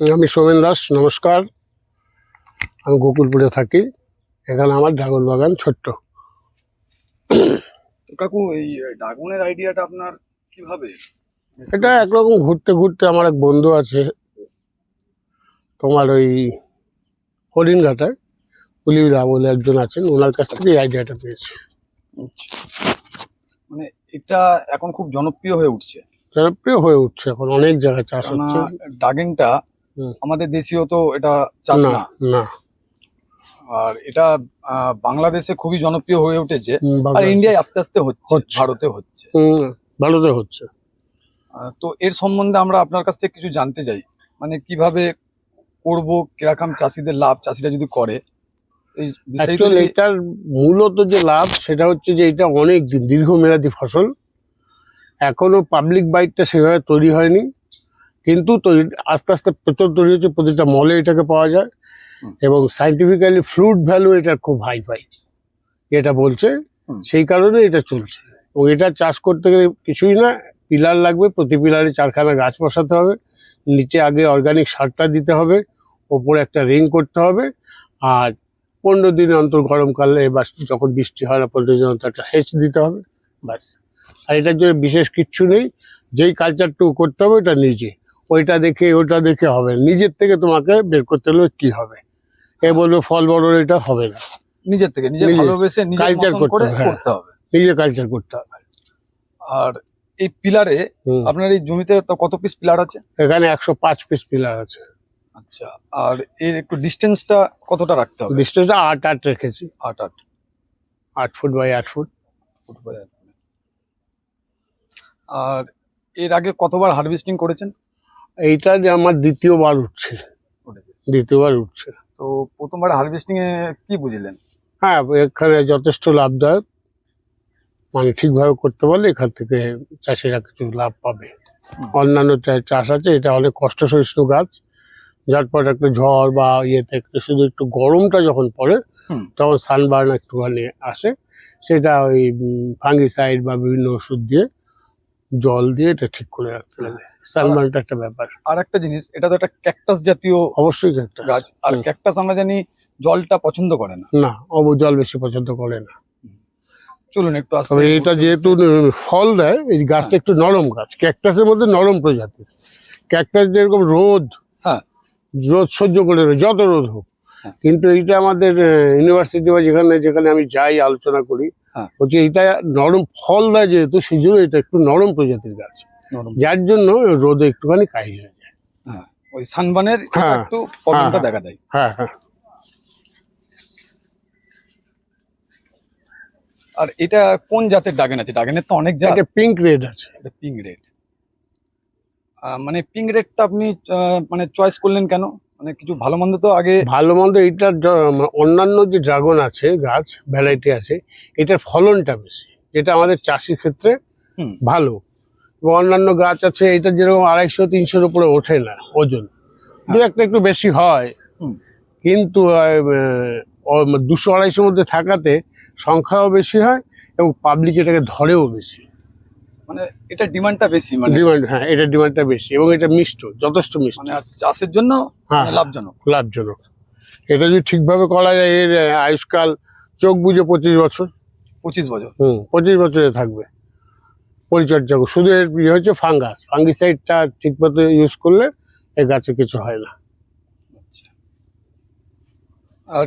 আমি সোমেন দাস, নমস্কার। আমি গোকুলপুরে থাকি। এখানে আমার ড্রাগন বাগান ছোট্ট। কাকু, এই ড্রাগনের আইডিয়াটা আপনার কিভাবে? এটা একরকম ঘুরতে ঘুরতে আমার এক বন্ধু আছে, তোমার ওই হরিণঘাটায় পুলিদা বলে একজন আছেন, ওনার কাছ থেকে এই আইডিয়াটা পেয়েছি। মানে এটা এখন খুব জনপ্রিয় হয়ে উঠছে, জনপ্রিয় হয়ে উঠছে, এখন অনেক জায়গায় চাষ হচ্ছে। ড্রাগনটা আমাদের দেশীয় তো এটা চাষ না না, না, আর এটা বাংলাদেশে খুবই জনপ্রিয় হয়ে উঠেছে, আর বাংলাদেশে ইন্ডিয়ায় আস্তে আস্তে হচ্ছে, ভারতে হচ্ছে। ভালোতে হচ্ছে। তো এর সম্বন্ধে আমরা আপনার কাছ থেকে কিছু জানতে চাই, মানে কিভাবে করব, কিরকম চাষিদের লাভ, চাষিরা যদি করে এই বিস্তারিত। এটার মূলত যে লাভ সেটা হচ্ছে যে এটা অনেক দীর্ঘমেয়াদী ফসল। এখনো পাবলিক বাইটটা সেভাবে তৈরি হয়নি, কিন্তু আস্তে আস্তে প্রচুর তৈরি হচ্ছে। প্রতিটা মলে এটাকে পাওয়া যায় এবং সাইন্টিফিক্যালি ফ্রুট ভ্যালু এটার খুব হাই পাই, এটা বলছে। সেই কারণে এটা চলছে। এবং এটা চাষ করতে গেলে কিছুই না, পিলার লাগবে, প্রতি পিলারে 4খানা গাছ বসাতে হবে, নিচে আগে অর্গানিক সারটা দিতে হবে, ওপরে একটা রিং করতে হবে, আর 15 দিন অন্তর গরমকালে বা যখন বৃষ্টি হয় না 15 দিন অন্তর একটা সেচ দিতে হবে, ব্যাস। আর এটার জন্য বিশেষ কিচ্ছু নেই। যেই কালচারটুকু করতে হবে এটা নিজে, ওইটা দেখে ওটা দেখে হবে, নিজের থেকে তোমাকে বের করতে হলে কি হবে। এ বলবে ফল বড়, এটা হবে না। নিজের থেকে নিজে ভালোবেসে কালচার করতে হবে, নিজে কালচার করতে হবে। আর এই পিলারে আপনার এই জমিতে তো কত পিস পিলার আছে? এখানে 105 পিস পিলার আছে। আচ্ছা, আর এর একটু ডিস্টেন্সটা কতটা রাখতে হবে? ডিস্টেন্সটা 8 রেখেছি, 8 ফুট বাই 8 ফুট। আর এর আগে কতবার হারভেস্টিং করেছেন? এইটা যে আমার দ্বিতীয়বার উঠছে। তো প্রথমবার হারভেস্টিং এ কি বুঝলেন? হ্যাঁ, এখানে যথেষ্ট লাভদায়ক, মানে ঠিকভাবে করতে পারলে এখান থেকে চাষিরা কিছু লাভ পাবে। অন্যান্য চাষ আছে, এটা অনেক কষ্ট সহিষ্ণু গাছ, ঝটপট একটা ঝড় বা ইয়েতে শুধু একটু গরমটা যখন পড়ে তখন সানবার্ন একটুখানি আসে, সেটা ওই ফাঙ্গিসাইড বা বিভিন্ন ওষুধ দিয়ে, জল দিয়ে এটা ঠিক করে রাখতে হবে। সানবার্নটা একটা ব্যাপার। আর একটা জিনিস, এটা তো একটা ক্যাকটাস জাতীয়, অবশ্যই ক্যাকটাস গাছ, আর ক্যাকটাস আমরা জানি জলটা পছন্দ করে না। না, জল বেশি পছন্দ করে না। চলুন একটু আসতে। এটা যেহেতু ফল দেয়, এই গাছটা একটু নরম গাছ, ক্যাকটাসের মধ্যে নরম প্রজাতির। ক্যাকটাস যেরকম রোদ সহ্য করে, যত রোদ হোক, কিন্তু এইটা আমাদের ইউনিভার্সিটি বা যেখানে আমি যাই আলোচনা করি, হচ্ছে এইটা নরম ফল দেয় যেহেতু, সেই জন্য এটা একটু নরম প্রজাতির গাছ, যার জন্য রোদে একটুখানি কাহিল হয়ে যায়। ওই সানবার্নের একটু প্রবলেমটা দেখা দেয়। আর এটা কোন জাতের ড্রাগন আছে? ড্রাগনের তো অনেক জাত। এটা পিঙ্ক রেড আছে। এটা পিঙ্ক রেড। মানে পিঙ্ক রেডটা আপনি মানে চয়েস করলেন কেন? মানে কিছু ভালো মন্দ তো আগে। ভালো মন্দ, এইটার অন্যান্য যে ড্রাগন আছে গাছ ভ্যারাইটি আছে, এটার ফলনটা বেশি, যেটা আমাদের চাষির ক্ষেত্রে ভালো। এবং অন্যান্য গাছ আছে, এটা যেরকম 250-300-র উপরে ওঠে না ওজন, দু একটা একটু বেশি হয়, কিন্তু 200-250-র মধ্যে থাকাতে সংখ্যাও বেশি হয় এবং পাবলিক এটাকে ধরেও বেশি। মানে এটা ডিমান্ডটা বেশি, মানে ডিমান্ড, হ্যাঁ, এটা ডিমান্ডটা বেশি এবং এটা মিষ্ট, যথেষ্ট মিষ্ট, মানে চাষের জন্য লাভজনক। এটা যদি ঠিকভাবে করা যায়, এর আয়ুষ্কাল চোখ বুঝে 25 বছর। 25 বছরে থাকবে। পরিচর্যা শুধু এর ইয়ে হচ্ছে ফাঙ্গিসাইডটা ঠিকমতো ইউজ করলে এই গাছে কিছু হয় না। আর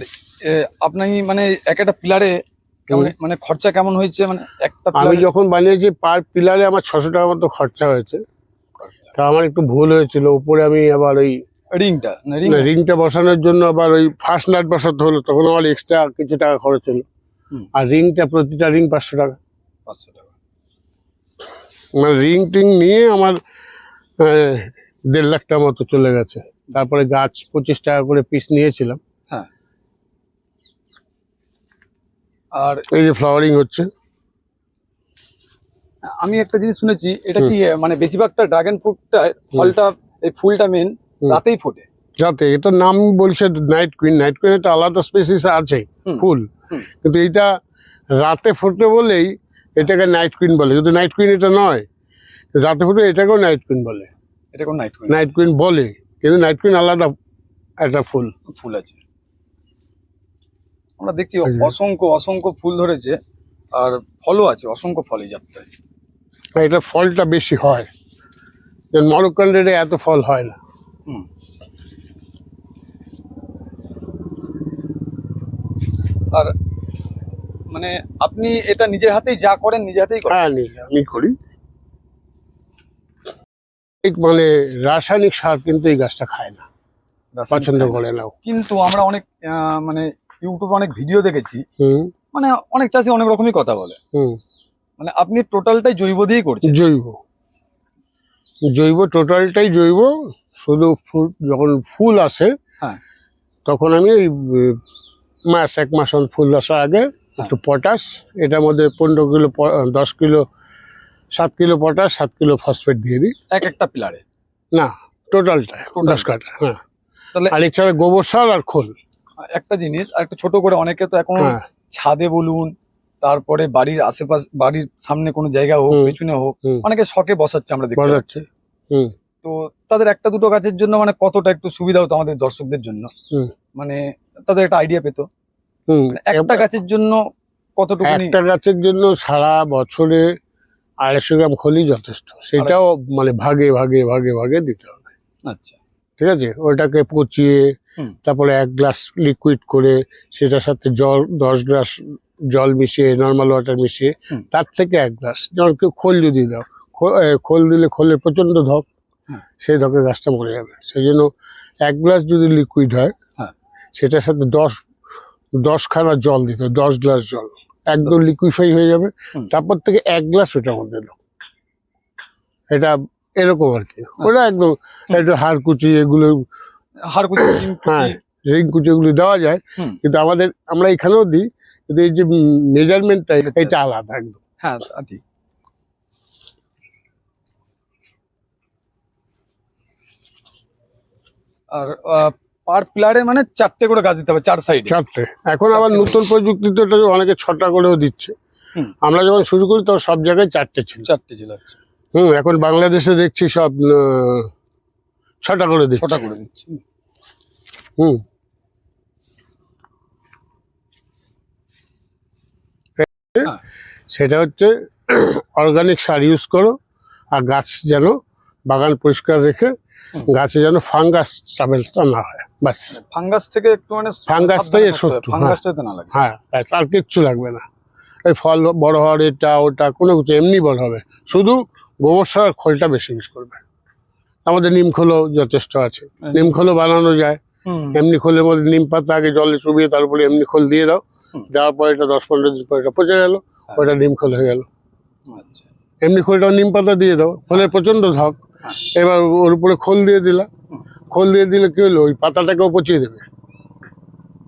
আপনি মানে একটা পিলারে মানে খরচা কেমন হয়েছে? মানে একটা আমি যখন বানিয়েছি পার পিলারে আমার 600 টাকার মতো খরচা হয়েছে। তা আমার একটু ভুল হয়েছিল, উপরে আমি আবার ওই রিংটা বসানোর জন্য আবার ওই ফার্স্ট নাট বসাতে হলো, তখন আমার এক্সট্রা কিছু টাকা খরচ হলো। আর প্রতিটা রিং 500 টাকা। মানে রিং টিং নিয়ে আমার 1.5 লাখ টাকা মতো চলে গেছে। তারপরে গাছ 25 টাকা করে পিস নিয়েছিলাম। আর এই যে ফ্লাওয়ারিং হচ্ছে। আমি একটা জিনিস শুনেছি, এটা কি মানে বেশিরভাগটা ড্রাগন ফ্রুটটা ফলটা, এই ফুলটা মেন রাতেই ফোটে। রাতে, এটা নাম বলছে নাইট কুইন। এটা আলাদা স্পেসিস আছে ফুল, কিন্তু এটা রাতে ফোটে বলেই এটাকে নাইট কুইন বলে। কিন্তু নাইট কুইন এটা নয়, রাতে ফোটে, এটাকেও নাইট কুইন বলে। এটাকেও নাইট কুইন বলে। কিন্তু নাইট কুইন আলাদা একটা ফুল। ফুল আছে, আমরা দেখছি আচ্ছা। অসংখ্য অসংখ্য ফুল ধরেছে, আর ফলও আছে, অসংখ্য ফল এই যাত্রায়। এটা ফলটা বেশি হয়, মরক্কান রেডে এত ফল হয় না। হুম। আর মানে আপনি এটা নিজের হাতেই যা করেন নিজের হাতেই করেন? হ্যাঁ আমি করি। ঠিক মানে রাসায়নিক সার কিন্তু এই গাছটা খায় না, রাসায়নিক পছন্দ খায় না। করে না। কিন্তু আমরা অনেক মানে ইউটিউবে অনেক ভিডিও দেখেছি, হুম মানে অনেক চাষি অনেক রকমই কথা বলে, হুম। মানে আপনি টোটালটাই জৈব দিয়েই করছেন? জৈব, জৈব টোটালটাই জৈব। শুধু ফুল যখন ফুল আসে হ্যাঁ। তখন আমি ওই মাস 1 মাস ফুল আসার আগে একটু পটাশ, এটার মধ্যে 15 kilo 10 kilo 7 kilo potash 7 kilo phosphate দিয়ে দিই। এক একটা পিলারে? না, টোটালটা 10 কাঠা। হ্যাঁ, তাহলে আর এছাড়া গোবর সার আর খোল। একটা জিনিস আর একটু ছোট করে, অনেকে তো এখন হ্যাঁ ছাদে বলুন, তারপরে বাড়ির আশেপাশে, বাড়ির সামনে কোনো জায়গা হোক, হুম, পেছনে হোক, হুম। অনেকে শখে বসাচ্ছে, আমরা দেখতে বসাচ্ছে। পাচ্ছি। হুম। তো তাদের একটা দুটো গাছের জন্য মানে কতটা একটু সুবিধা হতো আমাদের দর্শকদের জন্য, হুম। মানে তাদের একটা আইডিয়া পেতো, হুম। মানে একটা গাছের জন্য কতটুকুনি? একটা গাছের জন্য সারা বছরে 250 গ্রাম খোলই যথেষ্ট। সেটাও মানে ভাগে ভাগে ভাগে ভাগে দিতে হবে। আচ্ছা। ঠিক আছে, ওটাকে পচিয়ে হুম। তারপরে 1 গ্লাস লিকুইড করে সেটার সাথে জল 10 গ্লাস জল মিশিয়ে, নর্মাল ওয়াটার মিশিয়ে, হুম। তার থেকে 1 গ্লাস, যেমন কেউ খোল যদি দাও, খোল দিলে খোলের প্রচন্ড ধপ, হ্যাঁ। সেই ধপে গাছটা মরে যাবে। সেই জন্য 1 গ্লাস যদি লিকুইড হয়, হ্যাঁ। সেটার সাথে 10 খানা জল দিতে হবে, 10 গ্লাস জল একদম লিকুইফাই হয়ে যাবে। হুম। তারপর থেকে 1 গ্লাস ওটার মধ্যে দাও। এটা এরকম আর কি। ওটা একদম একটু হাড় কুচি, এগুলো হাড়কুচি, শিংকুচি। হ্যাঁ, রিং কুচি এগুলো দেওয়া যায়। হুম। কিন্তু আমরা এখানেও দিই, কিন্তু এই যে মেজারমেন্টটা এটা আলাদা একদম। হ্যাঁ, তা ঠিক। আর পার পিলারে মানে 4টে করে গাছ দিতে হবে, 4 সাইডে? 4টে। এখন আবার নতুন প্রযুক্তিতে ওটা অনেকে 6টা করেও দিচ্ছে। হুম। আমরা যখন শুরু করি তখন সব জায়গায় 4টে ছিল। 4টে ছিল। আচ্ছা। এখন বাংলাদেশে দেখছি সব 6টা করে দিচ্ছে। 6টা করে দিচ্ছি। হুম। হ্যাঁ। সেটা হচ্ছে অর্গানিক সার ইউজ করো, আর গাছ যেন বাগান পরিষ্কার রেখে গাছে যেন ফাঙ্গাস ট্রাভেলটা না হয়, বাস। ফাঙ্গাস থেকে একটু মানে ফাঙ্গাসটাই সাবধানে থাকতে হবে, শত্রু। ফাঙ্গাসটাতে না লাগে। হ্যাঁ, ব্যাস, আর কিচ্ছু লাগবে না। এই ফল বড় হওয়ার এটা ওটা কোনো কিছু এমনি বড় হবে, শুধু গোবর সার আর খোলটা বেশি ইউজ করবে। আমাদের নিম খোলও যথেষ্ট আছে, নিম খোলও বানানো যায়। হুম। এমনি খোলের মধ্যে নিম পাতা আগে জলে চুবিয়ে তারপরে এমনি খোল দিয়ে দাও, হুম। দেওয়ার পরে এটা 10-15 দিন পরে এটা পচে গেল, ওটা নিম খোল হয়ে গেল। আচ্ছা। এমনি খোলটাও নিম পাতা দিয়ে দাও, খোলের প্রচন্ড ধপ। হ্যাঁ। এবার ওর উপরে খোল দিয়ে দিলা, হুম। খোল দিয়ে দিলে কি হলো, ওই পাতাটাকেও পচিয়ে দেবে,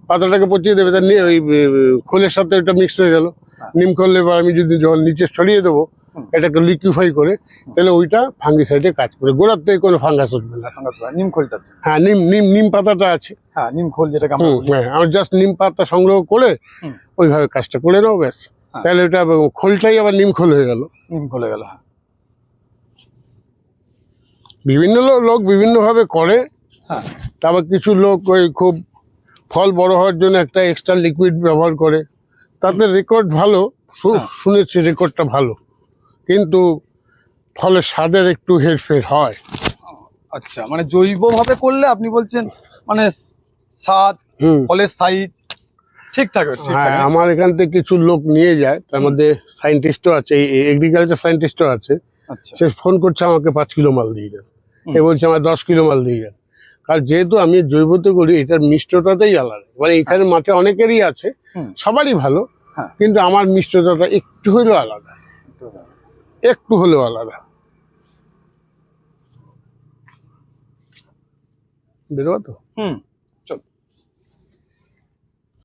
পাতাটাকে পচিয়ে দেবে, তার ওই খোলের সাথে ওটা মিক্স হয়ে গেল। হ্যাঁ। নিম খোল এবার আমি যদি জল নিচে ছড়িয়ে দেবো, হুম। এটাকে লিকুইফাই করে, তাহলে ওইটা ফাঙ্গিসাইডে কাজ করে, গোড়ার থেকে কোনো ফাঙ্গাস উঠবে না। ফাঙ্গাস হয় নিম খোলটা। হ্যাঁ, নিম নিম নিম পাতাটা আছে। হ্যাঁ, নিম খোল যেটাকে আমরা বলি। হ্যাঁ, আমি জাস্ট নিম পাতা সংগ্রহ করে হুম। ওইভাবে কাজটা করে নাও, ব্যাস। হ্যাঁ। তাহলে ওটা খোলটাই আবার নিম খোল হয়ে গেল। নিম খোলে গেল। হ্যাঁ। বিভিন্ন লোক বিভিন্নভাবে করে। হ্যাঁ। তারপর কিছু লোক ওই খুব ফল বড় হওয়ার জন্য একটা এক্সট্রা লিকুইড ব্যবহার করে, তাদের রেকর্ড ভালো, হ্যাঁ। শুনেছি রেকর্ডটা ভালো, কিন্তু ফলের স্বাদের একটু হেরফের হয়। আচ্ছা, মানে জৈব ভাবে করলে আপনি বলছেন মানে স্বাদ, হুম। ফলের সাইজ ঠিক থাকবে? ঠিক হ্যাঁ, থাকবে। আমার এখান থেকে কিছু লোক নিয়ে যায়, তার মধ্যে সায়েন্টিস্টও আছে, এগ্রিকালচার সায়েন্টিস্টও আছে। আচ্ছা। সে ফোন করছে আমাকে 5 কিলো মাল দিয়ে দেন, হুম। এ বলছে আমার 10 কিলো মাল দিয়ে দেন। কারণ যেহেতু আমি জৈবতে করি, এটার মিষ্টতাতেই আলাদা। মানে এখানে মাঠে অনেকেরই আছে, হুম। সবারই ভালো, হ্যাঁ। কিন্তু আমার মিষ্টতাটা একটু হলেও আলাদা, একটু হলেও আলাদা। বুঝতে পারতো? হুম।